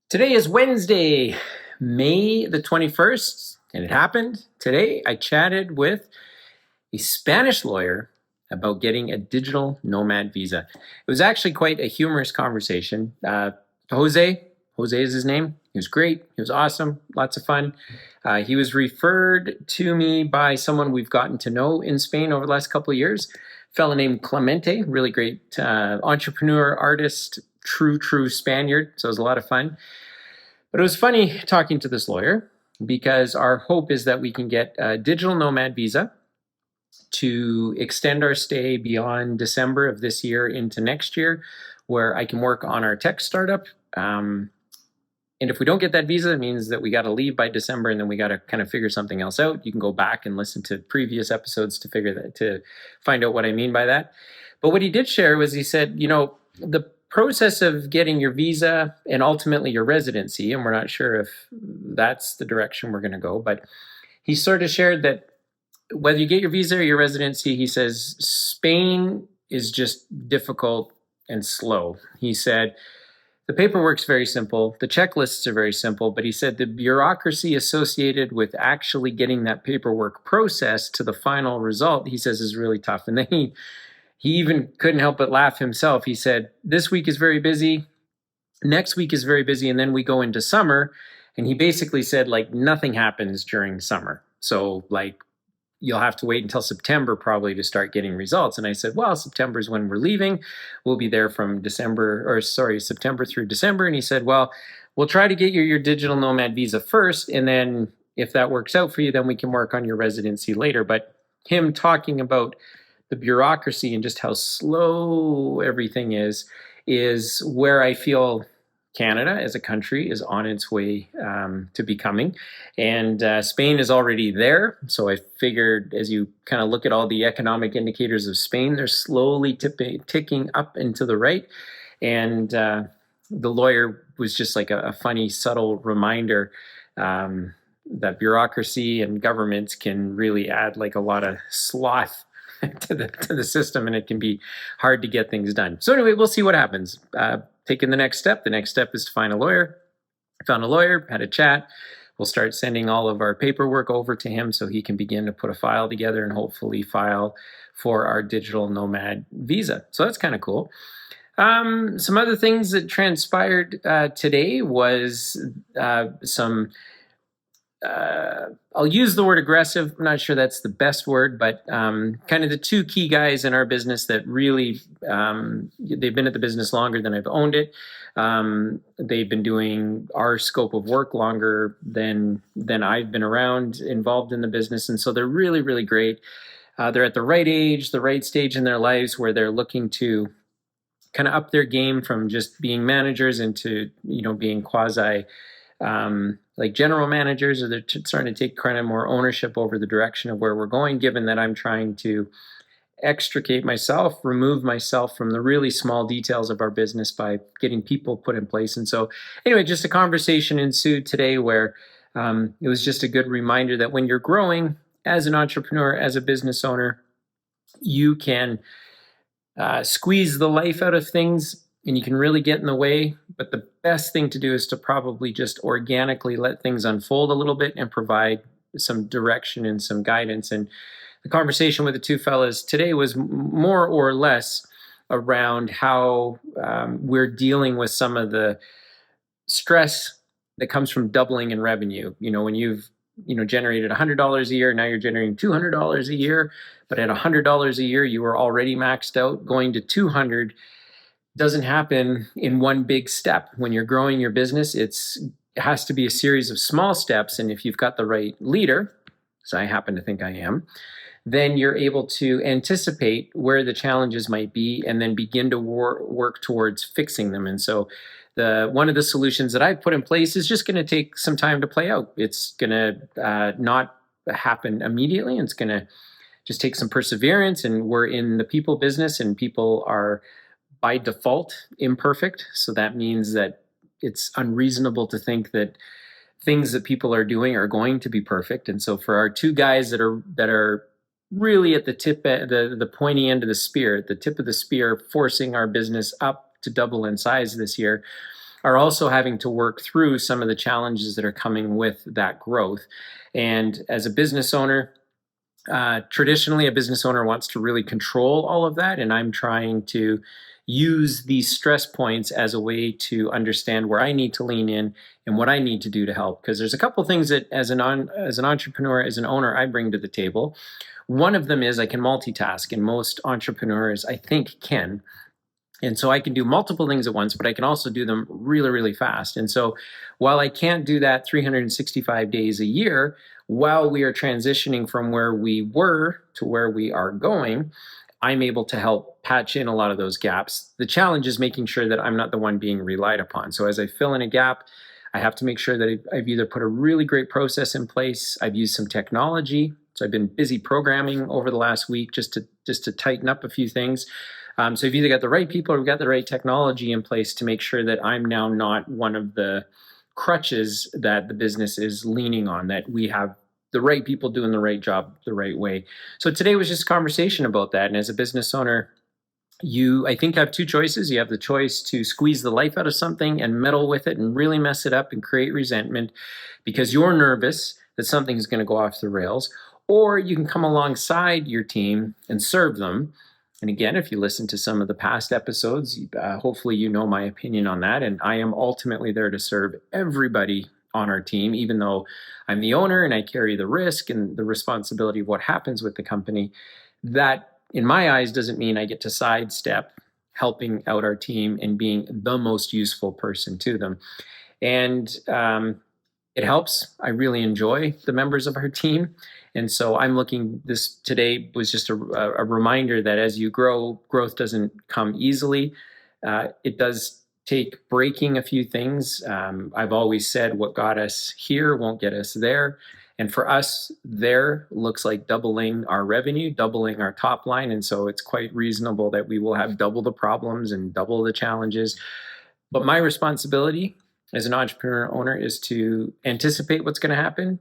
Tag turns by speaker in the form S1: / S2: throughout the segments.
S1: Today is Wednesday, May the 21st, and it happened today. I chatted with a Spanish lawyer about getting a digital nomad visa. It was actually quite a humorous conversation. Jose is his name. He was great. He was awesome. Lots of fun. He was referred to me by someone we've gotten to know in Spain over the last couple of years. A fellow named Clemente, really great entrepreneur, artist, true Spaniard. So it was a lot of fun. But it was funny talking to this lawyer because our hope is that we can get a digital nomad visa to extend our stay beyond December of this year into next year, where I can work on our tech startup. And if we don't get that visa, it means that we got to leave by December, and then we got to kind of figure something else out. You can go back and listen to previous episodes to find out what I mean by that. But what he did share was he said, the process of getting your visa and ultimately your residency, and we're not sure if that's the direction we're going to go, but he sort of shared that whether you get your visa or your residency, he says Spain is just difficult and slow. He said the paperwork's very simple, the checklists are very simple, but he said the bureaucracy associated with actually getting that paperwork processed to the final result, he says, is really tough. And then he even couldn't help but laugh himself. He said, this week is very busy, next week is very busy, and then we go into summer. And he basically said, nothing happens during summer. So, you'll have to wait until September probably to start getting results. And I said, well, September is when we're leaving. We'll be there from September through December. And he said, well, we'll try to get your digital nomad visa first. And then if that works out for you, then we can work on your residency later. But him talking about the bureaucracy and just how slow everything is where I feel Canada as a country is on its way to becoming. And Spain is already there. So I figured as you kind of look at all the economic indicators of Spain, they're slowly ticking up and to the right. And the lawyer was just like a funny, subtle reminder that bureaucracy and governments can really add a lot of sloth to the system, and it can be hard to get things done. So anyway, we'll see what happens. Taking the next step. The next step is to find a lawyer. I found a lawyer, had a chat. We'll start sending all of our paperwork over to him so he can begin to put a file together and hopefully file for our digital nomad visa. So that's kind of cool. Some other things that transpired today was some I'll use the word aggressive. I'm not sure that's the best word, but kind of the two key guys in our business that really, they've been at the business longer than I've owned it. They've been doing our scope of work longer than I've been around, involved in the business. And so they're really, really great. They're at the right age, the right stage in their lives where they're looking to kind of up their game from just being managers into, being quasi general managers, or they're starting to take kind of more ownership over the direction of where we're going, given that I'm trying to remove myself from the really small details of our business by getting people put in place. And so anyway, just a conversation ensued today where it was just a good reminder that when you're growing as an entrepreneur, as a business owner, you can squeeze the life out of things and you can really get in the way. But the best thing to do is to probably just organically let things unfold a little bit and provide some direction and some guidance. And the conversation with the two fellas today was more or less around how we're dealing with some of the stress that comes from doubling in revenue. When you've generated $100 a year, now you're generating $200 a year, but at $100 a year, you were already maxed out. Going to 200 doesn't happen in one big step. When you're growing your business, it has to be a series of small steps. And if you've got the right leader, as I happen to think I am, then you're able to anticipate where the challenges might be and then begin to work towards fixing them. And so one of the solutions that I've put in place is just going to take some time to play out. It's going to not happen immediately. It's going to just take some perseverance. And we're in the people business, and people are by default imperfect. So that means that it's unreasonable to think that things that people are doing are going to be perfect. And so for our two guys that are really at the tip, the pointy end of the spear, at the tip of the spear, forcing our business up to double in size this year, are also having to work through some of the challenges that are coming with that growth. And as a business owner, traditionally, a business owner wants to really control all of that, and I'm trying to use these stress points as a way to understand where I need to lean in and what I need to do to help. Because there's a couple things that, as an entrepreneur, as an owner, I bring to the table. One of them is I can multitask, and most entrepreneurs, I think, can. And so I can do multiple things at once, but I can also do them really, really fast. And so while I can't do that 365 days a year, while we are transitioning from where we were to where we are going, I'm able to help patch in a lot of those gaps. The challenge is making sure that I'm not the one being relied upon. So as I fill in a gap, I have to make sure that I've either put a really great process in place, I've used some technology. So I've been busy programming over the last week just to tighten up a few things. So you've either got the right people or we've got the right technology in place to make sure that I'm now not one of the crutches that the business is leaning on, that we have the right people doing the right job the right way. So today was just a conversation about that. And as a business owner, you, I think, have two choices. You have the choice to squeeze the life out of something and meddle with it and really mess it up and create resentment because you're nervous that something's going to go off the rails. Or you can come alongside your team and serve them. And again, if you listen to some of the past episodes, hopefully you know my opinion on that. And I am ultimately there to serve everybody on our team, even though I'm the owner and I carry the risk and the responsibility of what happens with the company. That, in my eyes, doesn't mean I get to sidestep helping out our team and being the most useful person to them. And it helps. I really enjoy the members of our team. And so I'm looking, this today was just a reminder that as you grow, growth doesn't come easily. It does take breaking a few things. I've always said what got us here won't get us there. And for us, there looks like doubling our revenue, doubling our top line. And so it's quite reasonable that we will have double the problems and double the challenges. But my responsibility as an entrepreneur owner is to anticipate what's going to happen,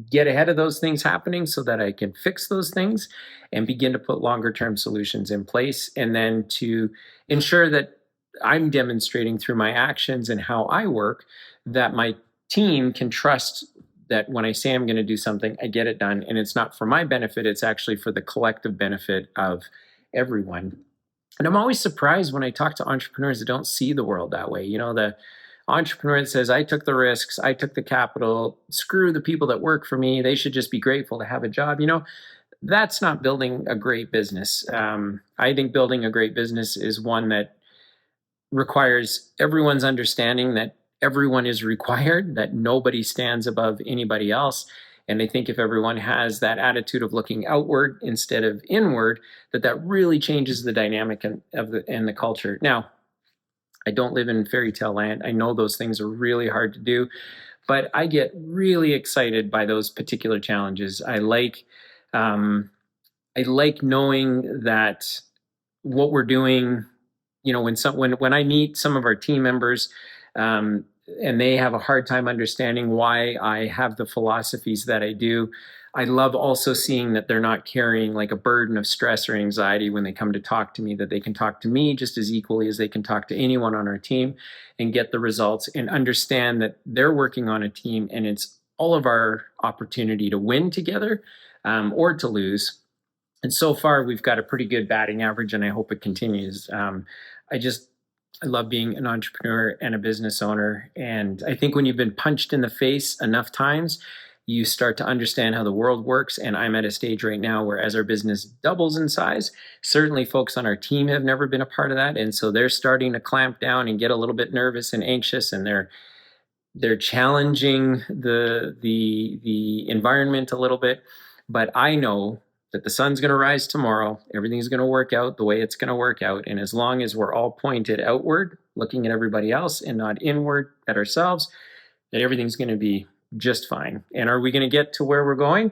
S1: get ahead of those things happening so that I can fix those things and begin to put longer term solutions in place. And then to ensure that I'm demonstrating through my actions and how I work that my team can trust that when I say I'm going to do something, I get it done. And it's not for my benefit, it's actually for the collective benefit of everyone. And I'm always surprised when I talk to entrepreneurs that don't see the world that way. You know, the entrepreneur that says, I took the risks, I took the capital, screw the people that work for me, they should just be grateful to have a job. You know, that's not building a great business. I think building a great business is one that requires everyone's understanding that everyone is required, that nobody stands above anybody else. And I think if everyone has that attitude of looking outward instead of inward, that really changes the dynamic of the culture. Now, I don't live in fairy tale land. I know those things are really hard to do, but I get really excited by those particular challenges. I like knowing that what we're doing, you know, when I meet some of our team members, and they have a hard time understanding why I have the philosophies that I do, I love also seeing that they're not carrying like a burden of stress or anxiety when they come to talk to me, that they can talk to me just as equally as they can talk to anyone on our team and get the results and understand that they're working on a team and it's all of our opportunity to win together or to lose. And so far, we've got a pretty good batting average, and I hope it continues. I love being an entrepreneur and a business owner. And I think when you've been punched in the face enough times, you start to understand how the world works. And I'm at a stage right now where as our business doubles in size, certainly folks on our team have never been a part of that. And so they're starting to clamp down and get a little bit nervous and anxious, and they're challenging the environment a little bit. But I know that the sun's going to rise tomorrow. Everything's going to work out the way it's going to work out. And as long as we're all pointed outward, looking at everybody else and not inward at ourselves, that everything's going to be just fine. And are we going to get to where we're going?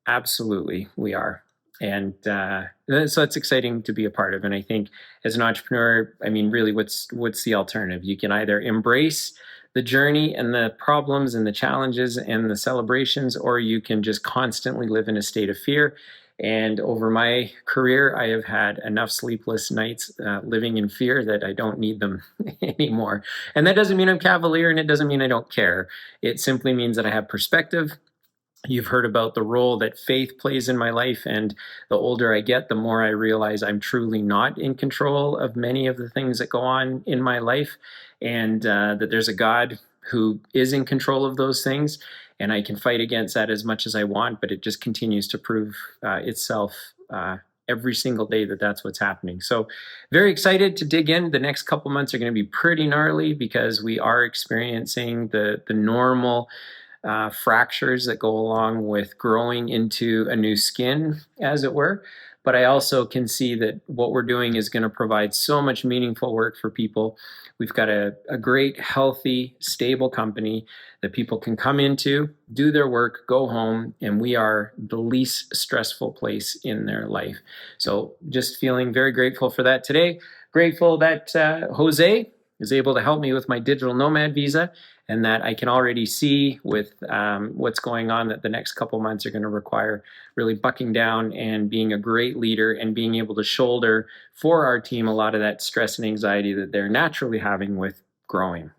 S1: Absolutely, we are. And so it's exciting to be a part of. And I think as an entrepreneur, I mean, really, what's the alternative? You can either embrace the journey and the problems and the challenges and the celebrations, or you can just constantly live in a state of fear. And over my career, I have had enough sleepless nights living in fear that I don't need them anymore. And that doesn't mean I'm cavalier, and it doesn't mean I don't care. It simply means that I have perspective. You've heard about the role that faith plays in my life, and the older I get, the more I realize I'm truly not in control of many of the things that go on in my life, and that there's a God who is in control of those things, and I can fight against that as much as I want, but it just continues to prove itself every single day that that's what's happening. So very excited to dig in. The next couple months are going to be pretty gnarly because we are experiencing the normal fractures that go along with growing into a new skin, as it were. But I also can see that what we're doing is going to provide so much meaningful work for people. We've got a great, healthy, stable company that people can come into, do their work, go home, and we are the least stressful place in their life. So just feeling very grateful for that today. Grateful that Jose is able to help me with my digital nomad visa, and that I can already see with what's going on that the next couple months are going to require really bucking down and being a great leader and being able to shoulder for our team a lot of that stress and anxiety that they're naturally having with growing.